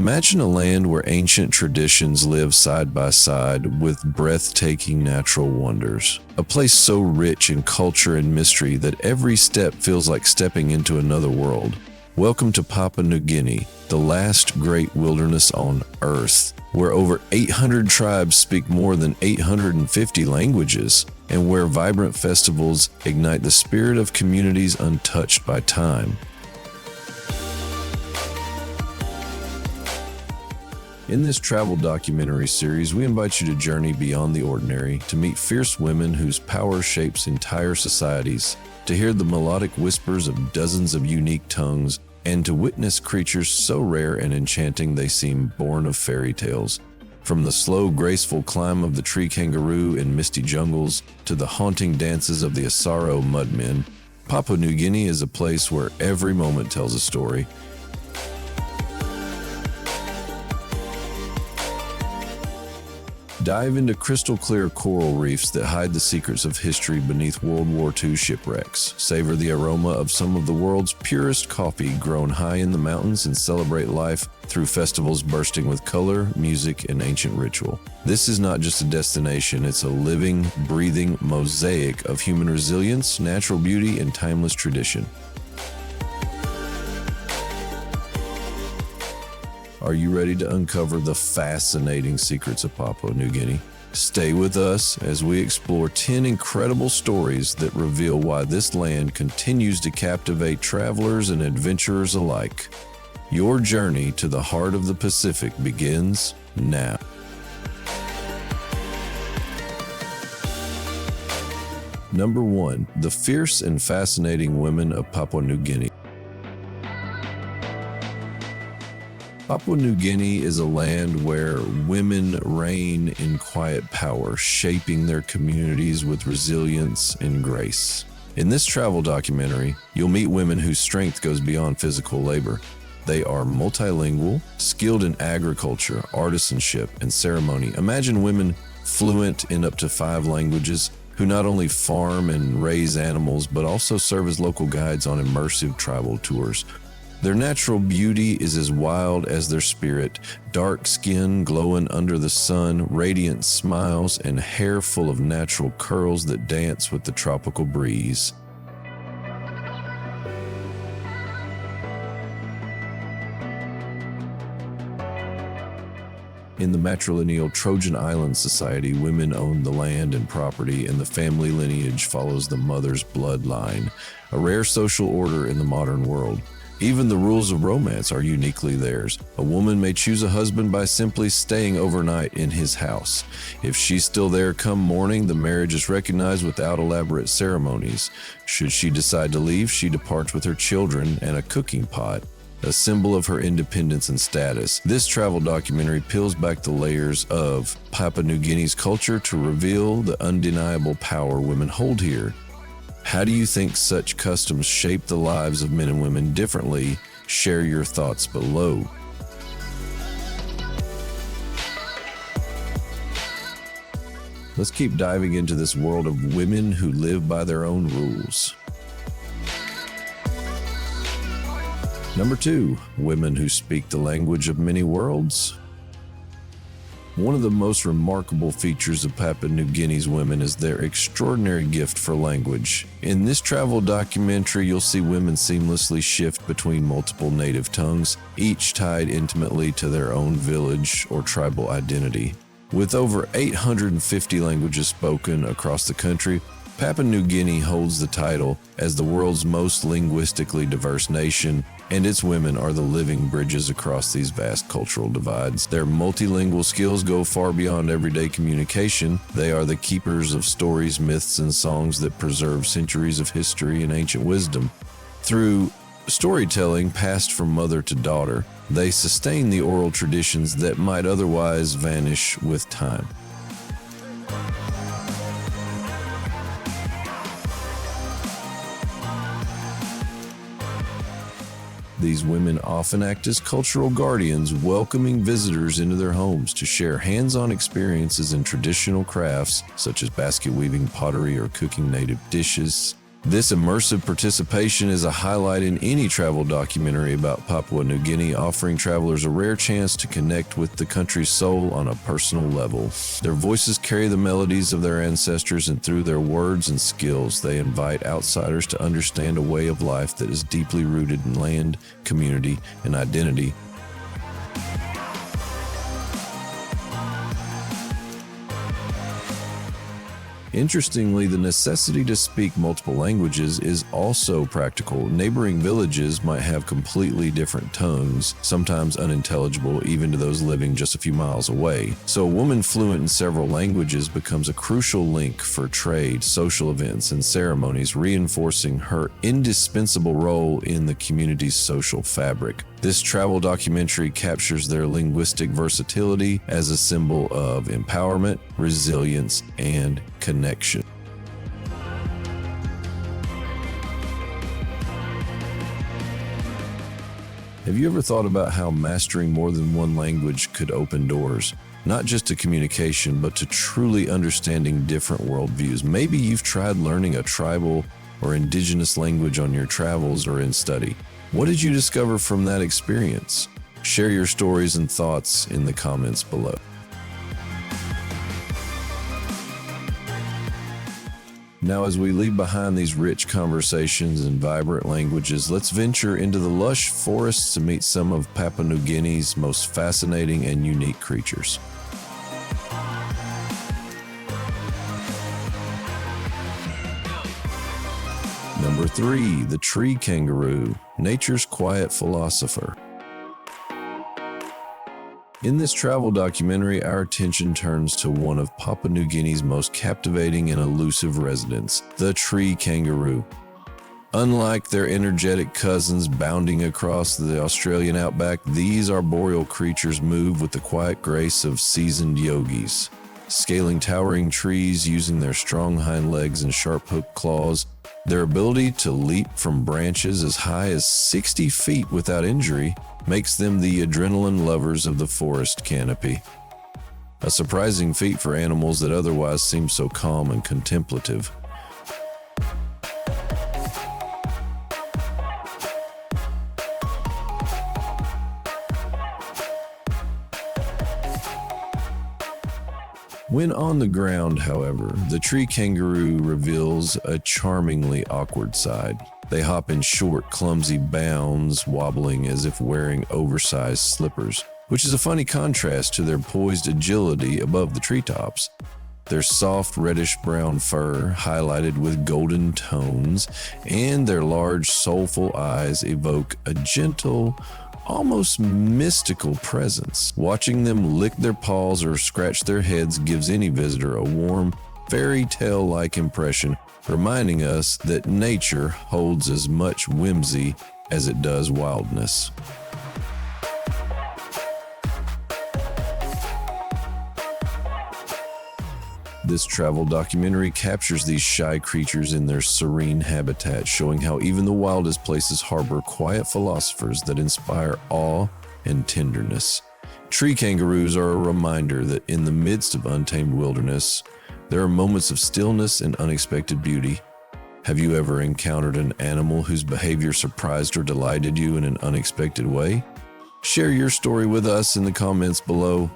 Imagine a land where ancient traditions live side by side with breathtaking natural wonders. A place so rich in culture and mystery that every step feels like stepping into another world. Welcome to Papua New Guinea, the last great wilderness on Earth, where over 800 tribes speak more than 850 languages, and where vibrant festivals ignite the spirit of communities untouched by time. In this travel documentary series, we invite you to journey beyond the ordinary, to meet fierce women whose power shapes entire societies, to hear the melodic whispers of dozens of unique tongues, and to witness creatures so rare and enchanting they seem born of fairy tales. From the slow, graceful climb of the tree kangaroo in misty jungles to the haunting dances of the Assaro Mudmen, Papua New Guinea is a place where every moment tells a story. Dive into crystal-clear coral reefs that hide the secrets of history beneath World War II shipwrecks. Savor the aroma of some of the world's purest coffee grown high in the mountains, and celebrate life through festivals bursting with color, music, and ancient ritual. This is not just a destination, it's a living, breathing mosaic of human resilience, natural beauty, and timeless tradition. Are you ready to uncover the fascinating secrets of Papua New Guinea? Stay with us as we explore 10 incredible stories that reveal why this land continues to captivate travelers and adventurers alike. Your journey to the heart of the Pacific begins now. Number 1. The fierce and fascinating women of Papua New Guinea. Papua New Guinea is a land where women reign in quiet power, shaping their communities with resilience and grace. In this travel documentary, you'll meet women whose strength goes beyond physical labor. They are multilingual, skilled in agriculture, artisanship, and ceremony. Imagine women fluent in up to 5 languages who not only farm and raise animals, but also serve as local guides on immersive tribal tours. Their natural beauty is as wild as their spirit, dark skin glowing under the sun, radiant smiles, and hair full of natural curls that dance with the tropical breeze. In the matrilineal Trojan Island society, women own the land and property, and the family lineage follows the mother's bloodline, a rare social order in the modern world. Even the rules of romance are uniquely theirs. A woman may choose a husband by simply staying overnight in his house. If she's still there come morning, the marriage is recognized without elaborate ceremonies. Should she decide to leave, she departs with her children and a cooking pot, a symbol of her independence and status. This travel documentary peels back the layers of Papua New Guinea's culture to reveal the undeniable power women hold here. How do you think such customs shape the lives of men and women differently? Share your thoughts below. Let's keep diving into this world of women who live by their own rules. Number 2, women who speak the language of many worlds. One of the most remarkable features of Papua New Guinea's women is their extraordinary gift for language. In this travel documentary, you'll see women seamlessly shift between multiple native tongues, each tied intimately to their own village or tribal identity. With over 850 languages spoken across the country, Papua New Guinea holds the title as the world's most linguistically diverse nation, and its women are the living bridges across these vast cultural divides. Their multilingual skills go far beyond everyday communication. They are the keepers of stories, myths, and songs that preserve centuries of history and ancient wisdom. Through storytelling passed from mother to daughter, they sustain the oral traditions that might otherwise vanish with time. These women often act as cultural guardians, welcoming visitors into their homes to share hands-on experiences in traditional crafts such as basket weaving, pottery, or cooking native dishes. This immersive participation is a highlight in any travel documentary about Papua New Guinea, offering travelers a rare chance to connect with the country's soul on a personal level. Their voices carry the melodies of their ancestors, and through their words and skills, they invite outsiders to understand a way of life that is deeply rooted in land, community, and identity. Interestingly, the necessity to speak multiple languages is also practical. Neighboring villages might have completely different tongues, sometimes unintelligible even to those living just a few miles away. So a woman fluent in several languages becomes a crucial link for trade, social events, and ceremonies, reinforcing her indispensable role in the community's social fabric. This travel documentary captures their linguistic versatility as a symbol of empowerment, resilience, and connection. Have you ever thought about how mastering more than one language could open doors, not just to communication, but to truly understanding different worldviews? Maybe you've tried learning a tribal or indigenous language on your travels or in study. What did you discover from that experience? Share your stories and thoughts in the comments below. Now, as we leave behind these rich conversations and vibrant languages, let's venture into the lush forests to meet some of Papua New Guinea's most fascinating and unique creatures. Number 3, the tree kangaroo, nature's quiet philosopher. In this travel documentary, our attention turns to one of Papua New Guinea's most captivating and elusive residents, the tree kangaroo. Unlike their energetic cousins bounding across the Australian outback, these arboreal creatures move with the quiet grace of seasoned yogis, scaling towering trees using their strong hind legs and sharp-hooked claws. Their ability to leap from branches as high as 60 feet without injury makes them the adrenaline lovers of the forest canopy. A surprising feat for animals that otherwise seem so calm and contemplative. When on the ground, however, the tree kangaroo reveals a charmingly awkward side. They hop in short, clumsy bounds, wobbling as if wearing oversized slippers, which is a funny contrast to their poised agility above the treetops. Their soft reddish-brown fur, highlighted with golden tones, and their large, soulful eyes evoke a gentle, almost mystical presence. Watching them lick their paws or scratch their heads gives any visitor a warm, fairy tale-like impression, reminding us that nature holds as much whimsy as it does wildness. This travel documentary captures these shy creatures in their serene habitat, showing how even the wildest places harbor quiet philosophers that inspire awe and tenderness. Tree kangaroos are a reminder that in the midst of untamed wilderness, there are moments of stillness and unexpected beauty. Have you ever encountered an animal whose behavior surprised or delighted you in an unexpected way? Share your story with us in the comments below.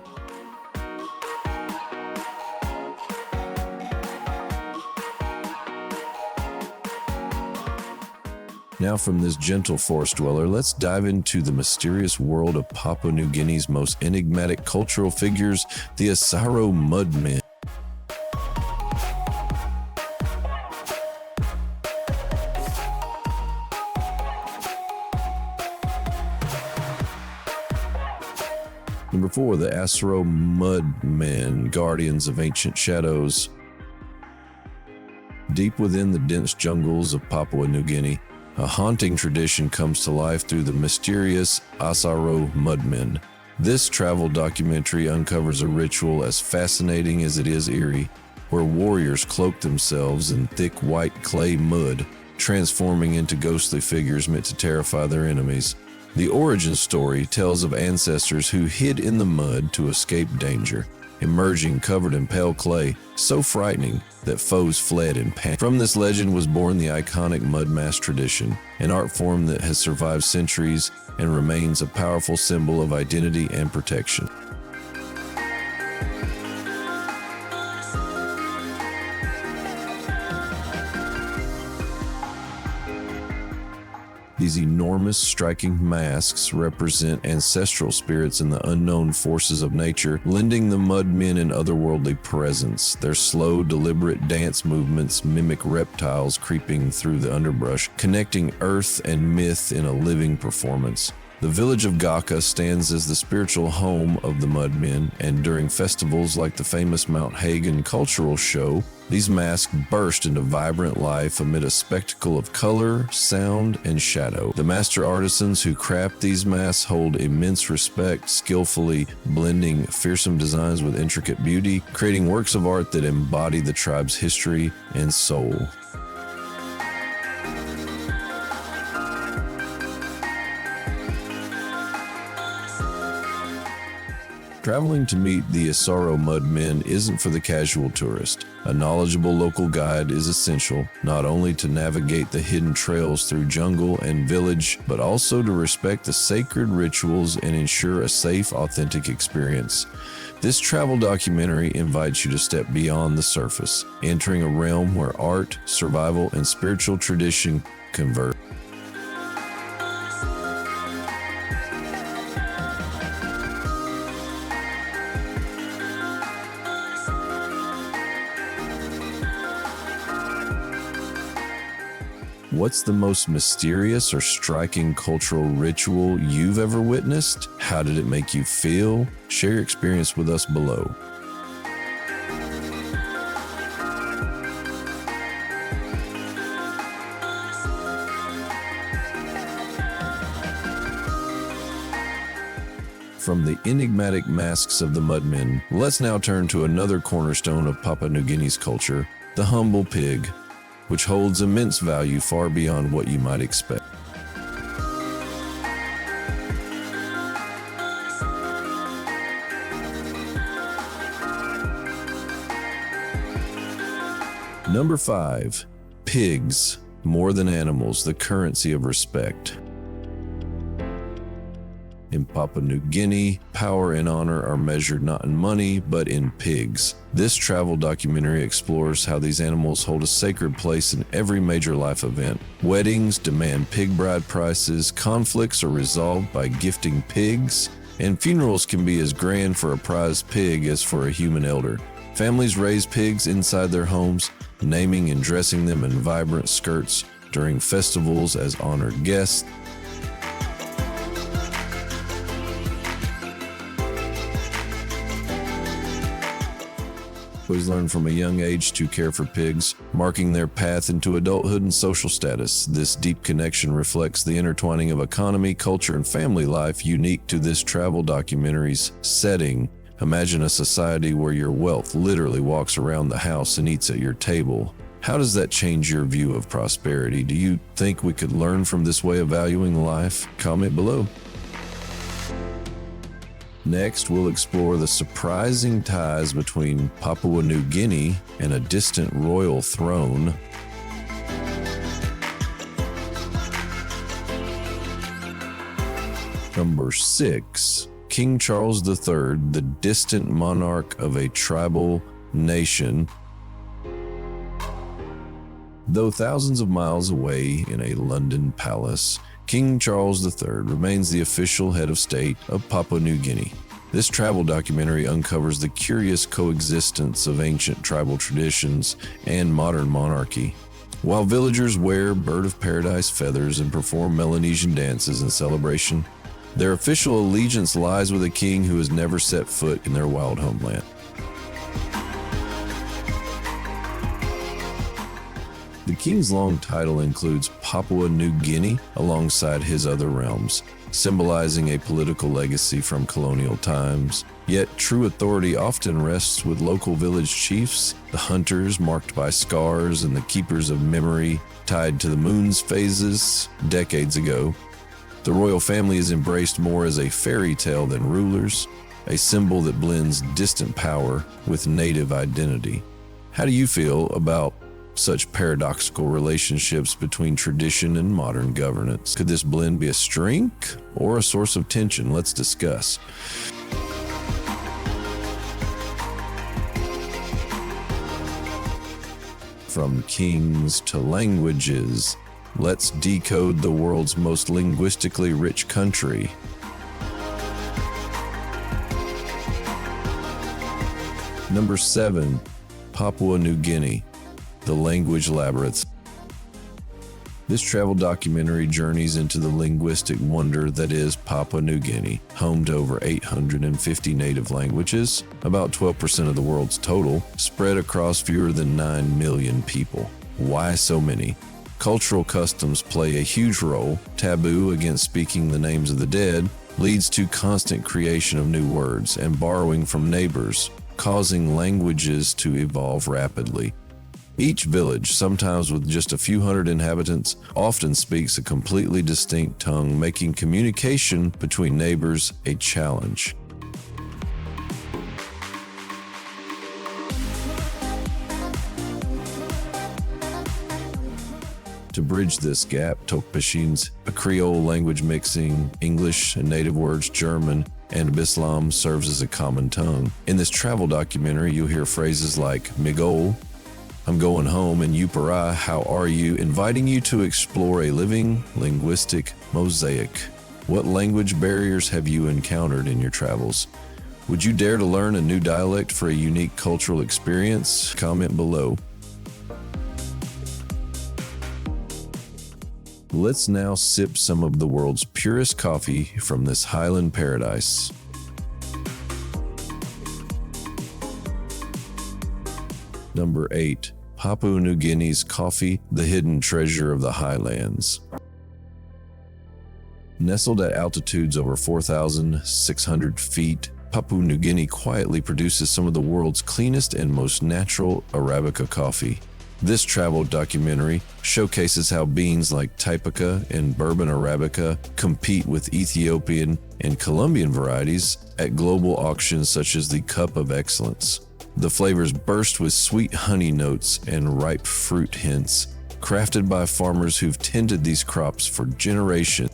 Now, from this gentle forest dweller, let's dive into the mysterious world of Papua New Guinea's most enigmatic cultural figures, the Assaro Mudmen. Number 4, the Assaro Mudmen, guardians of ancient shadows. Deep within the dense jungles of Papua New Guinea, a haunting tradition comes to life through the mysterious Assaro Mudmen. This travel documentary uncovers a ritual as fascinating as it is eerie, where warriors cloak themselves in thick white clay mud, transforming into ghostly figures meant to terrify their enemies. The origin story tells of ancestors who hid in the mud to escape danger, emerging covered in pale clay, so frightening that foes fled in panic. From this legend was born the iconic mud mask tradition, an art form that has survived centuries and remains a powerful symbol of identity and protection. These enormous, striking masks represent ancestral spirits and the unknown forces of nature, lending the Mudmen an otherworldly presence. Their slow, deliberate dance movements mimic reptiles creeping through the underbrush, connecting earth and myth in a living performance. The village of Gaka stands as the spiritual home of the Mudmen, and during festivals like the famous Mount Hagen Cultural Show, these masks burst into vibrant life amid a spectacle of color, sound, and shadow. The master artisans who craft these masks hold immense respect, skillfully blending fearsome designs with intricate beauty, creating works of art that embody the tribe's history and soul. Traveling to meet the Assaro Mudmen isn't for the casual tourist. A knowledgeable local guide is essential, not only to navigate the hidden trails through jungle and village, but also to respect the sacred rituals and ensure a safe, authentic experience. This travel documentary invites you to step beyond the surface, entering a realm where art, survival, and spiritual tradition converge. What's the most mysterious or striking cultural ritual you've ever witnessed? How did it make you feel? Share your experience with us below. From the enigmatic masks of the Mudmen, let's now turn to another cornerstone of Papua New Guinea's culture, the humble pig, which holds immense value far beyond what you might expect. Number 5. Pigs, more than animals, the currency of respect. In Papua New Guinea, power and honor are measured not in money, but in pigs. This travel documentary explores how these animals hold a sacred place in every major life event. Weddings demand pig bride prices, conflicts are resolved by gifting pigs, and funerals can be as grand for a prized pig as for a human elder. Families raise pigs inside their homes, naming and dressing them in vibrant skirts during festivals as honored guests. Boys learn from a young age to care for pigs, marking their path into adulthood and social status. This deep connection reflects the intertwining of economy, culture, and family life unique to this travel documentary's setting. Imagine a society where your wealth literally walks around the house and eats at your table. How does that change your view of prosperity? Do you think we could learn from this way of valuing life? Comment below. Next, we'll explore the surprising ties between Papua New Guinea and a distant royal throne. Number 6. King Charles III, the distant monarch of a tribal nation. Though thousands of miles away in a London palace, King Charles III remains the official head of state of Papua New Guinea. This travel documentary uncovers the curious coexistence of ancient tribal traditions and modern monarchy. While villagers wear bird of paradise feathers and perform Melanesian dances in celebration, their official allegiance lies with a king who has never set foot in their wild homeland. The king's long title includes Papua New Guinea alongside his other realms, symbolizing a political legacy from colonial times. Yet true authority often rests with local village chiefs, the hunters marked by scars and the keepers of memory tied to the moon's phases decades ago. The royal family is embraced more as a fairy tale than rulers, a symbol that blends distant power with native identity. How do you feel about such paradoxical relationships between tradition and modern governance? Could this blend be a strength or a source of tension? Let's discuss. From kings to languages, let's decode the world's most linguistically rich country. Number 7, Papua New Guinea, the language labyrinth. This travel documentary journeys into the linguistic wonder that is Papua New Guinea, home to over 850 native languages, about 12% of the world's total, spread across fewer than 9 million people. Why so many? Cultural customs play a huge role. Taboo against speaking the names of the dead leads to constant creation of new words and borrowing from neighbors, causing languages to evolve rapidly. Each village, sometimes with just a few hundred inhabitants, often speaks a completely distinct tongue, making communication between neighbors a challenge. To bridge this gap, Tokpashins, a Creole language mixing English and native words, German, and Bislam, serves as a common tongue. In this travel documentary, you'll hear phrases like Migol, I'm going home, and Upara, how are you, inviting you to explore a living linguistic mosaic. What language barriers have you encountered in your travels? Would you dare to learn a new dialect for a unique cultural experience? Comment below. Let's now sip some of the world's purest coffee from this highland paradise. Number 8, Papua New Guinea's coffee, the hidden treasure of the highlands. Nestled at altitudes over 4,600 feet, Papua New Guinea quietly produces some of the world's cleanest and most natural Arabica coffee. This travel documentary showcases how beans like Typica and Bourbon Arabica compete with Ethiopian and Colombian varieties at global auctions such as the Cup of Excellence. The flavors burst with sweet honey notes and ripe fruit hints, crafted by farmers who've tended these crops for generations.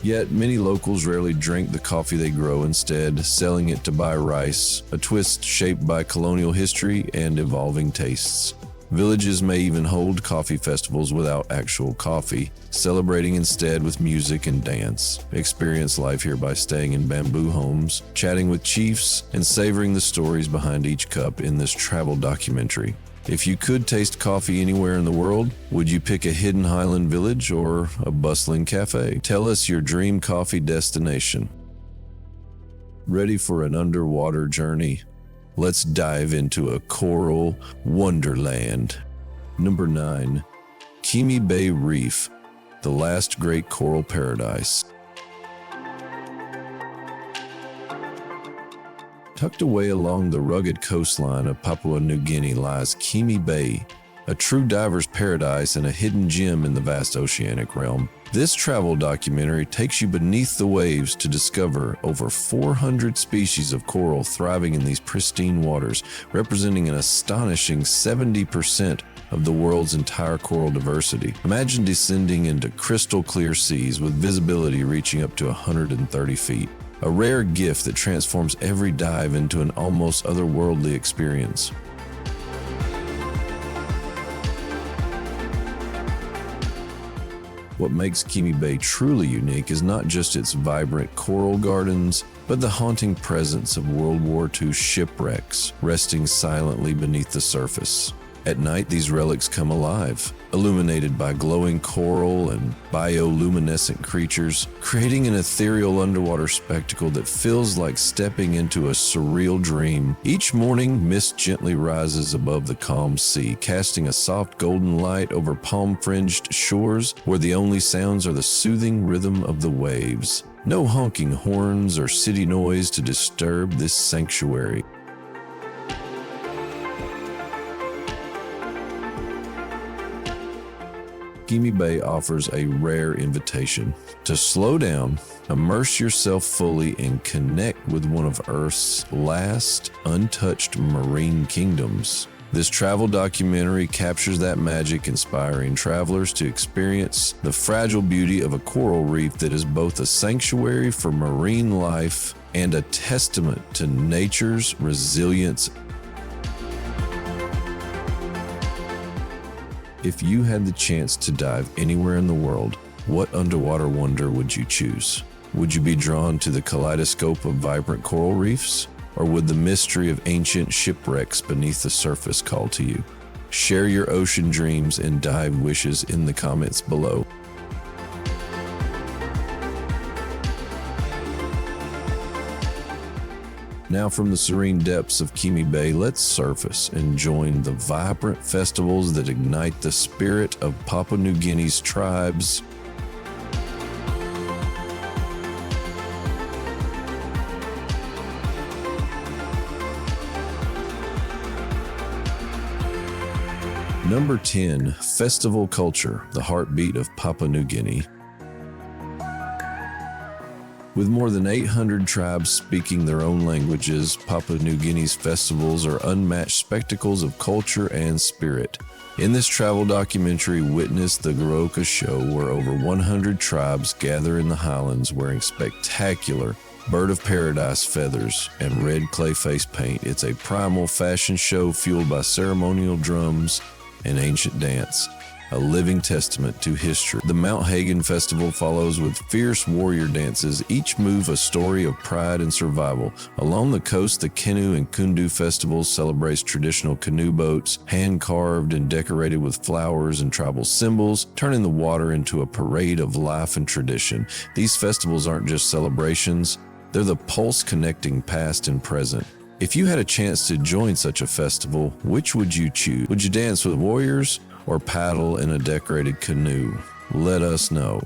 Yet, many locals rarely drink the coffee they grow, instead selling it to buy rice, a twist shaped by colonial history and evolving tastes. Villages may even hold coffee festivals without actual coffee, celebrating instead with music and dance. Experience life here by staying in bamboo homes, chatting with chiefs, and savoring the stories behind each cup in this travel documentary. If you could taste coffee anywhere in the world, would you pick a hidden highland village or a bustling cafe? Tell us your dream coffee destination. Ready for an underwater journey? Let's dive into a coral wonderland. Number 9, Kimi Bay Reef, the last great coral paradise. Tucked away along the rugged coastline of Papua New Guinea lies Kimi Bay, a true diver's paradise and a hidden gem in the vast oceanic realm. This travel documentary takes you beneath the waves to discover over 400 species of coral thriving in these pristine waters, representing an astonishing 70% of the world's entire coral diversity. Imagine descending into crystal clear seas with visibility reaching up to 130 feet. A rare gift that transforms every dive into an almost otherworldly experience. What makes Kimi Bay truly unique is not just its vibrant coral gardens, but the haunting presence of World War II shipwrecks resting silently beneath the surface. At night, these relics come alive, illuminated by glowing coral and bioluminescent creatures, creating an ethereal underwater spectacle that feels like stepping into a surreal dream. Each morning, mist gently rises above the calm sea, casting a soft golden light over palm-fringed shores where the only sounds are the soothing rhythm of the waves. No honking horns or city noise to disturb this sanctuary. Kimi Bay offers a rare invitation to slow down, immerse yourself fully, and connect with one of Earth's last untouched marine kingdoms. This travel documentary captures that magic, inspiring travelers to experience the fragile beauty of a coral reef that is both a sanctuary for marine life and a testament to nature's resilience. If you had the chance to dive anywhere in the world, what underwater wonder would you choose? Would you be drawn to the kaleidoscope of vibrant coral reefs? Or would the mystery of ancient shipwrecks beneath the surface call to you? Share your ocean dreams and dive wishes in the comments below. Now from the serene depths of Kimi Bay, let's surface and join the vibrant festivals that ignite the spirit of Papua New Guinea's tribes. Number 10, Festival Culture, the heartbeat of Papua New Guinea. With more than 800 tribes speaking their own languages, Papua New Guinea's festivals are unmatched spectacles of culture and spirit. In this travel documentary, witness the Goroka show where over 100 tribes gather in the highlands wearing spectacular bird of paradise feathers and red clay face paint. It's a primal fashion show fueled by ceremonial drums and ancient dance, a living testament to history. The Mount Hagen Festival follows with fierce warrior dances, each move a story of pride and survival. Along the coast, the Kenu and Kundu festivals celebrates traditional canoe boats, hand-carved and decorated with flowers and tribal symbols, turning the water into a parade of life and tradition. These festivals aren't just celebrations, they're the pulse connecting past and present. If you had a chance to join such a festival, which would you choose? Would you dance with warriors or paddle in a decorated canoe? Let us know.